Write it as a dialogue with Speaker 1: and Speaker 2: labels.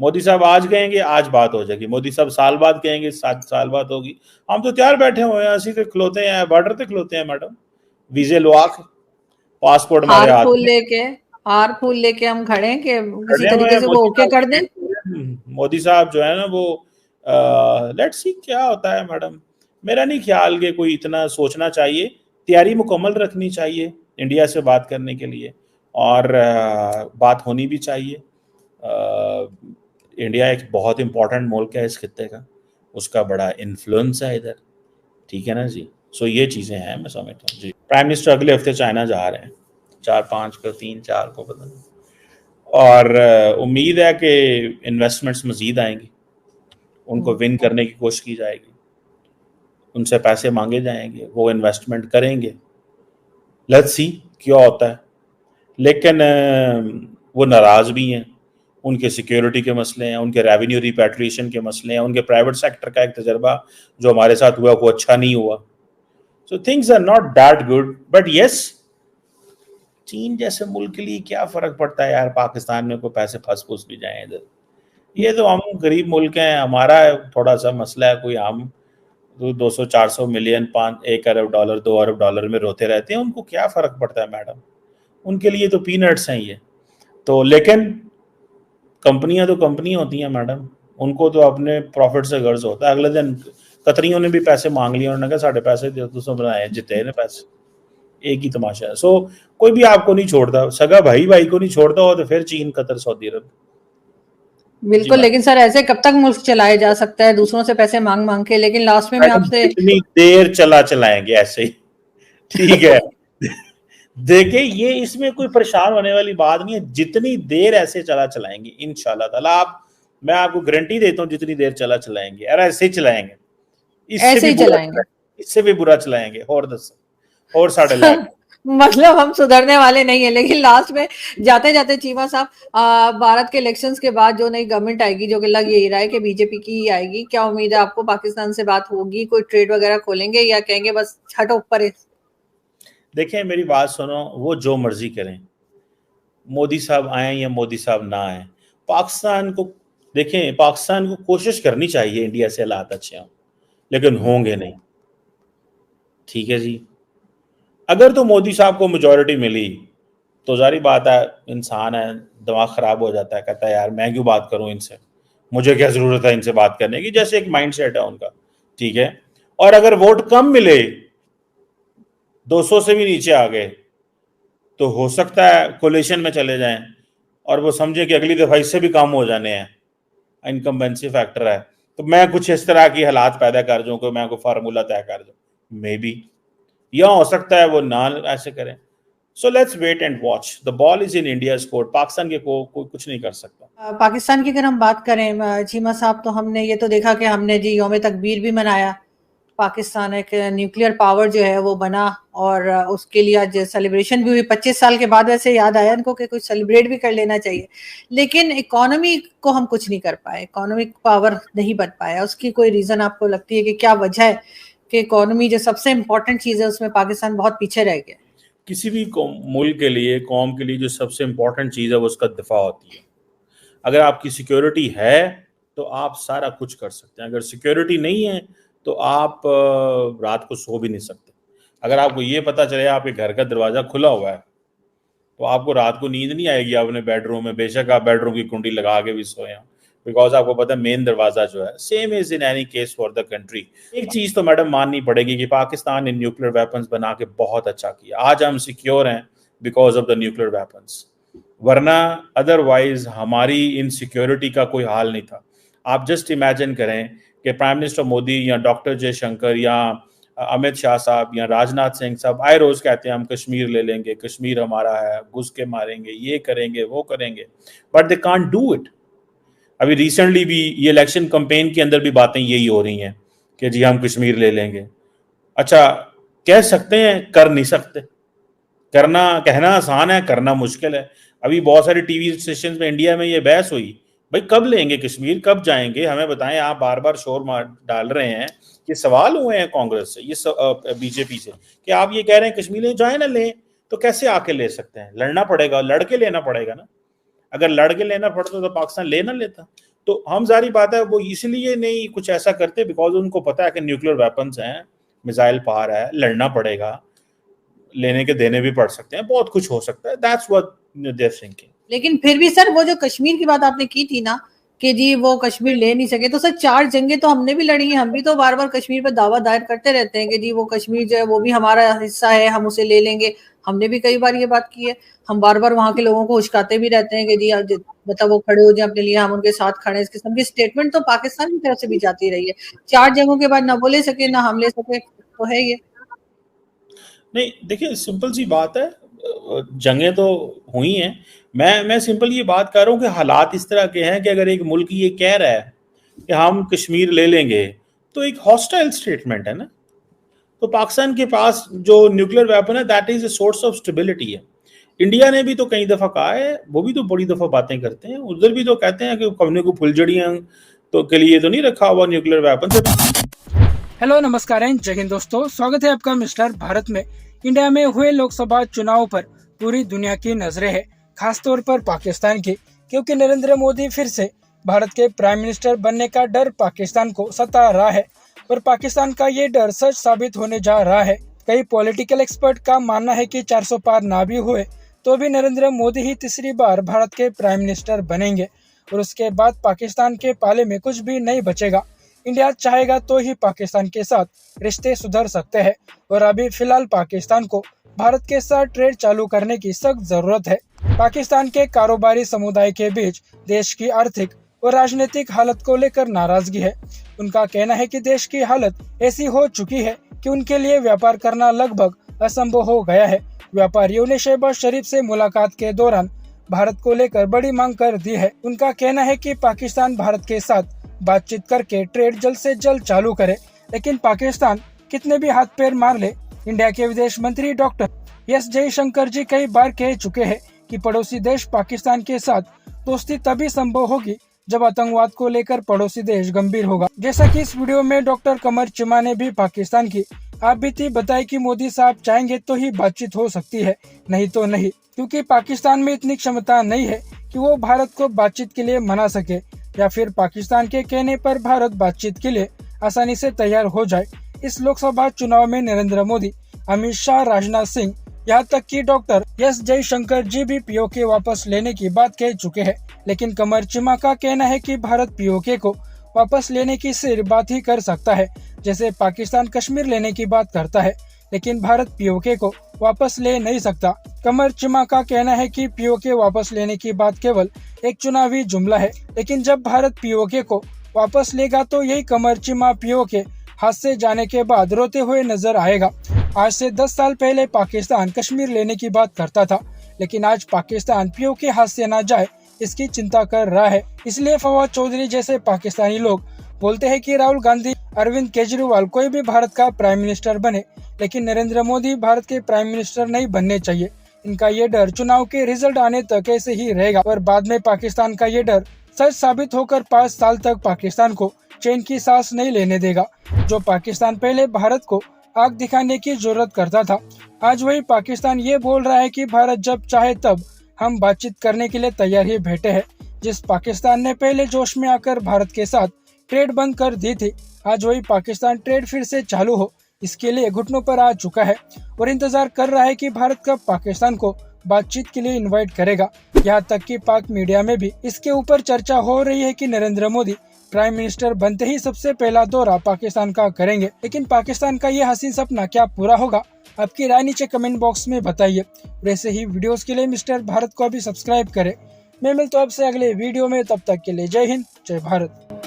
Speaker 1: मोदी साहब आज कहेंगे आज बात हो जाएगी, मोदी साहब साल बाद कहेंगे 7 साल बाद होगी। हम तो तैयार बैठे हुए हैं, ऐसी तो खिलौते हैं, बॉर्डर पे खिलौते हैं मैडम, वीजे लो आके, पासपोर्ट हमारे
Speaker 2: हार
Speaker 1: हाथ
Speaker 2: फूल
Speaker 1: में
Speaker 2: लेके हार फूल लेके हम खड़े हैं कि किसी
Speaker 1: खड़े हुए
Speaker 2: तरीके
Speaker 1: हैं।
Speaker 2: से वो
Speaker 1: मोदी
Speaker 2: ओके कर दें।
Speaker 1: साहब, मोदी साहब जो है ना वो, लेट्स सी क्या होता है मैडम। मेरा नहीं ख्याल कि कोई इतना सोचना चाहिए, तैयारी मुकम्मल रखनी चाहिए इंडिया से बात करने के लिए, और बात होनी भी चाहिए। इंडिया एक बहुत इंपॉर्टेंट मुल्क है इस खित्ते का, उसका बड़ा इन्फ्लुएंस है इधर, ठीक है ना जी। सो ये चीज़ें हैं, मैं समझता हूँ जी। प्राइम मिनिस्टर अगले हफ्ते चाइना जा रहे हैं, 4-5 को, 3-4 को पता नहीं, और उम्मीद है कि इन्वेस्टमेंट्स मजीद आएंगी, उनको विन करने की कोशिश की जाएगी, उनसे पैसे मांगे जाएंगे, वो इन्वेस्टमेंट करेंगे, लेट्स सी क्या होता है। लेकिन वो नाराज़ भी हैं, उनके सिक्योरिटी के मसले हैं, उनके रेवेन्यू रिपैट्रिएशन के मसले हैं, उनके प्राइवेट सेक्टर का एक तजर्बा जो हमारे साथ हुआ वो अच्छा नहीं हुआ। So things are not that good, but yes, चीन जैसे मुल्क के लिए क्या फ़र्क पड़ता है यार, पाकिस्तान में कोई पैसे फंस फूस भी जाए इधर, ये तो हम गरीब मुल्क हैं, हमारा थोड़ा सा मसला है, कोई हम तो 200-400 मिलियन, 1 अरब डॉलर, $2 अरब में रोते रहते हैं, उनको क्या फ़र्क पड़ता है मैडम, उनके लिए तो पीनट्स हैं ये तो। लेकिन कंपनियां तो कंपनी होती हैं मैडम, उनको तो अपने प्रॉफिट से गर्ज होता है। अगले दिन कतरियों ने भी पैसे मांग लिए, उन्होंने कहा साढ़े पैसे दे, तो सब बनाए जिते ने पैसे, एक ही तमाशा है। सो कोई भी आपको नहीं छोड़ता, सगा भाई भाई को नहीं छोड़ता हो, तो फिर चीन, कतर, सऊदी अरब। जी
Speaker 2: बिल्कुल,
Speaker 1: मैडम।
Speaker 2: लेकिन सर ऐसे कब तक मुल्क चलाया जा सकता है दूसरों से पैसे मांग मांग के? लेकिन लास्ट में मैं
Speaker 1: मैडम
Speaker 2: आपसे
Speaker 1: जितनी देर चलाएंगे ऐसे ही, ठीक है। देखिए ये इसमें कोई परेशान होने वाली बात नहीं है, जितनी देर ऐसे चलाएंगे इंशाल्लाह ताला, आप, मैं आपको गारंटी देता हूँ जितनी देर चलाएंगे, अरे ऐसे ही चलाएंगे, इससे
Speaker 2: ऐसे
Speaker 1: भी
Speaker 2: ही
Speaker 1: बुरा
Speaker 2: चलाएंगे।
Speaker 1: चलाएंगे, इससे भी बुरा चलाएंगे, और दस और साढ़े लाख।
Speaker 2: मतलब हम सुधरने वाले नहीं है, लेकिन लास्ट में जाते जाते चीमा साहब, भारत के इलेक्शंस के बाद जो नई गवर्नमेंट आएगी, जो कि लग यही रहा है कि बीजेपी की ही आएगी, क्या उम्मीद है आपको? पाकिस्तान से बात होगी, कोई ट्रेड वगैरह खोलेंगे या कहेंगे बस हटो ऊपर है?
Speaker 1: देखें मेरी बात सुनो, वो जो मर्जी करें, मोदी साहब आए या मोदी साहब ना आए, पाकिस्तान को, देखें पाकिस्तान को कोशिश करनी चाहिए इंडिया से हालात अच्छे हों, लेकिन होंगे नहीं, ठीक है जी। अगर तो मोदी साहब को मेजोरिटी मिली तो जारी बात है, इंसान है, दिमाग खराब हो जाता है, कहता है यार मैं क्यों बात करूं इनसे, मुझे क्या जरूरत है इनसे बात करने की, जैसे एक माइंडसेट है उनका, ठीक है। और अगर वोट कम मिले, 200 से भी नीचे आ गए, तो हो सकता है कोलिशन में चले जाएं, और वो समझे कि अगली दफा इससे भी कम हो जाने हैं, इनकम्बेंसी फैक्टर है, तो मैं कुछ इस तरह की हालात पैदा कर दूं कि मैं कोई फार्मूला तय कर दूं, मे बी, या हो सकता है वो ना ऐसे करें। So let's wait and watch, the ball is in India's court, Pakistan के को कोई कुछ नहीं कर सकता।
Speaker 2: पाकिस्तान की अगर हम बात करें चीमा साहब, तो हमने ये तो देखा कि हमने जी यौम तकबीर भी मनाया। पाकिस्तान एक न्यूक्लियर पावर जो है वो बना, और उसके लिए आज सेलिब्रेशन भी हुई 25 साल के बाद। वैसे याद आया इनको कि कुछ सेलिब्रेट भी कर लेना चाहिए, लेकिन इकोनॉमी को हम कुछ नहीं कर पाए, इकोनॉमिक पावर नहीं बन पाया। उसकी कोई रीजन आपको लगती है कि क्या वजह है कि इकोनॉमी जो सबसे इंपॉर्टेंट चीज है उसमें पाकिस्तान बहुत पीछे रह गया?
Speaker 1: किसी भी मुल्क के लिए, कौम के लिए जो सबसे इंपॉर्टेंट चीज़ है वो उसका दिफा होती है। अगर आपकी सिक्योरिटी है तो आप सारा कुछ कर सकते हैं, अगर सिक्योरिटी नहीं है तो आप रात को सो भी नहीं सकते। अगर आपको ये पता चले आपके घर का दरवाज़ा खुला हुआ है तो आपको रात को नींद नहीं आएगी अपने बेडरूम में, बेशक आप बेडरूम की कुंडी लगा के भी सोए, बिकॉज आपको पता है मेन दरवाजा जो है, same is in any case for the country. एक चीज तो मैडम माननी पड़ेगी कि पाकिस्तान ने न्यूक्लियर वेपन्स बना के बहुत अच्छा किया, आज हम सिक्योर हैं because of the nuclear weapons, वरना अदरवाइज हमारी इनसिक्योरिटी का कोई हाल नहीं था। आप जस्ट इमेजिन करें कि प्राइम मिनिस्टर मोदी या डॉक्टर जयशंकर या अमित शाह साहब या राजनाथ सिंह साहब आए रोज कहते हैं हम कश्मीर ले लेंगे, कश्मीर हमारा है, घुस के मारेंगे, ये करेंगे वो करेंगे, but they can't do it. अभी रिसेंटली भी ये इलेक्शन कैंपेन के अंदर भी बातें यही हो रही हैं कि जी हम कश्मीर ले लेंगे। अच्छा, कह सकते हैं, कर नहीं सकते। करना, कहना आसान है, करना मुश्किल है। अभी बहुत सारे टीवी स्टेशन में इंडिया में ये बहस हुई, भाई कब लेंगे कश्मीर, कब जाएंगे, हमें बताएं। आप बार बार शोर मार डाल रहे हैं, ये सवाल हुए हैं कांग्रेस से, ये बीजेपी से, कि आप ये कह रहे हैं कश्मीर ले जाए ना, लें तो कैसे आके ले सकते हैं, लड़ना पड़ेगा, लड़के लेना पड़ेगा ना। अगर लड़ के लेना पड़ता तो पाकिस्तान ले ना लेता। तो हम जारी बात है वो इसलिए नहीं कुछ ऐसा करते बिकॉज उनको पता है कि न्यूक्लियर वेपन्स हैं, मिसाइल पार है, लड़ना पड़ेगा, लेने के देने भी पड़ सकते हैं, बहुत कुछ हो सकता है। That's what they are thinking.
Speaker 2: लेकिन फिर भी सर वो जो कश्मीर की बात आपने की थी ना कि जी वो कश्मीर ले नहीं सके, तो सर 4 जंगें तो हमने भी लड़ी हैं, हम भी तो बार बार कश्मीर पर दावा दायर करते रहते हैं कि जी वो कश्मीर जो है वो भी हमारा हिस्सा है, हम उसे ले लेंगे। हमने भी कई बार ये बात की है, हम बार बार वहां के लोगों को उश्काते भी रहते हैं कि जी मतलब वो खड़े हो जाए अपने लिए, हम उनके साथ खड़े। इस किस्म की स्टेटमेंट तो पाकिस्तान की तरफ से भी जाती रही है। 4 जंगों के बाद ना वो ले सके ना हम ले सके, तो है ये।
Speaker 1: नहीं देखिए, सिंपल सी बात है, जंगें तो हुई हैं। मैं सिंपल ये बात कर रहा हूँ कि हालात इस तरह के हैं कि अगर एक मुल्क ये कह रहा है कि हम कश्मीर ले लेंगे तो एक हॉस्टाइल स्टेटमेंट है ना। तो पाकिस्तान के पास जो न्यूक्लियर वेपन है that is a source of stability है। इंडिया ने भी तो कई दफा कहा है, वो भी तो बड़ी दफा बातें करते हैं, उधर भी तो कहते हैं कि कमने को फुलझड़ियां तो के लिए तो नहीं रखा हुआ न्यूक्लियर वेपन से।
Speaker 3: हेलो नमस्कार जय हिंद दोस्तों, स्वागत है आपका मिस्टर भारत में। इंडिया में हुए लोकसभा चुनाव पर पूरी दुनिया की नजरें हैं, खासतौर पर पाकिस्तान की, क्योंकि नरेंद्र मोदी फिर से भारत के प्राइम मिनिस्टर बनने का डर पाकिस्तान को सता रहा है और पाकिस्तान का ये डर सच साबित होने जा रहा है। कई पॉलिटिकल एक्सपर्ट का मानना है कि 400 पार ना भी हुए तो भी नरेंद्र मोदी ही तीसरी बार भारत के प्राइम मिनिस्टर बनेंगे और उसके बाद पाकिस्तान के पाले में कुछ भी नहीं बचेगा। इंडिया चाहेगा तो ही पाकिस्तान के साथ रिश्ते सुधर सकते हैं और अभी फिलहाल पाकिस्तान को भारत के साथ ट्रेड चालू करने की सख्त जरूरत है। पाकिस्तान के कारोबारी समुदाय के बीच देश की आर्थिक और राजनीतिक हालत को लेकर नाराजगी है। उनका कहना है कि देश की हालत ऐसी हो चुकी है कि उनके लिए व्यापार करना लगभग असंभव हो गया है। व्यापारियों ने शहबाज शरीफ से मुलाकात के दौरान भारत को लेकर बड़ी मांग कर दी है। उनका कहना है कि पाकिस्तान भारत के साथ बातचीत करके ट्रेड जल्द से जल्द चालू करे, लेकिन पाकिस्तान कितने भी हाथ पैर मार ले। इंडिया के विदेश मंत्री डॉक्टर एस जयशंकर जी कई बार कह चुके हैं कि पड़ोसी देश पाकिस्तान के साथ दोस्ती तभी संभव होगी जब आतंकवाद को लेकर पड़ोसी देश गंभीर होगा। जैसा कि इस वीडियो में डॉक्टर कमर चिमा ने भी पाकिस्तान की आप बीती बताई कि मोदी साहब चाहेंगे तो ही बातचीत हो सकती है, नहीं तो नहीं, क्योंकि पाकिस्तान में इतनी क्षमता नहीं है कि वो भारत को बातचीत के लिए मना सके या फिर पाकिस्तान के कहने पर भारत बातचीत के लिए आसानी से तैयार हो जाए। इस लोकसभा चुनाव में नरेंद्र मोदी, अमित शाह, राजनाथ सिंह, यहाँ तक कि डॉक्टर एस जयशंकर जी भी पीओके वापस लेने की बात कह चुके हैं, लेकिन कमर चिमा का कहना है कि भारत पीओके को वापस लेने की सिर्फ बात ही कर सकता है, जैसे पाकिस्तान कश्मीर लेने की बात करता है, लेकिन भारत पीओके को वापस ले नहीं सकता। कमर चिमा का कहना है कि पीओके वापस लेने की बात केवल एक चुनावी जुमला है, लेकिन जब भारत पीओके को वापस लेगा तो यही कमर चिमा पीओके हाथ से जाने के बाद रोते हुए नजर आएगा। आज से 10 साल पहले पाकिस्तान कश्मीर लेने की बात करता था, लेकिन आज पाकिस्तान पीओके हाथ से न जाए इसकी चिंता कर रहा है। इसलिए फवाद चौधरी जैसे पाकिस्तानी लोग बोलते हैं कि राहुल गांधी, अरविंद केजरीवाल कोई भी भारत का प्राइम मिनिस्टर बने, लेकिन नरेंद्र मोदी भारत के प्राइम मिनिस्टर नहीं बनने चाहिए। इनका ये डर चुनाव के रिजल्ट आने तक ऐसे ही रहेगा और बाद में पाकिस्तान का ये डर सच साबित होकर 5 साल तक पाकिस्तान को चैन की सांस नहीं लेने देगा। जो पाकिस्तान पहले भारत को आग दिखाने की जरूरत करता था, आज वही पाकिस्तान ये बोल रहा है कि भारत जब चाहे तब हम बातचीत करने के लिए तैयार ही बैठे हैं। जिस पाकिस्तान ने पहले जोश में आकर भारत के साथ ट्रेड बंद कर दी थी, आज वही पाकिस्तान ट्रेड फिर से चालू हो इसके लिए घुटनों पर आ चुका है और इंतजार कर रहा है कि भारत कब पाकिस्तान को बातचीत के लिए इनवाइट करेगा। यहाँ तक कि पाक मीडिया में भी इसके ऊपर चर्चा हो रही है कि नरेंद्र मोदी प्राइम मिनिस्टर बनते ही सबसे पहला दौरा पाकिस्तान का करेंगे, लेकिन पाकिस्तान का ये हसीन सपना क्या पूरा होगा? आपकी राय नीचे कमेंट बॉक्स में बताइए। वैसे ही वीडियोस के लिए मिस्टर भारत को अभी सब्सक्राइब करें। मैं मिलता हूं आपसे अगले वीडियो में, तब तक के लिए जय हिंद, जय भारत।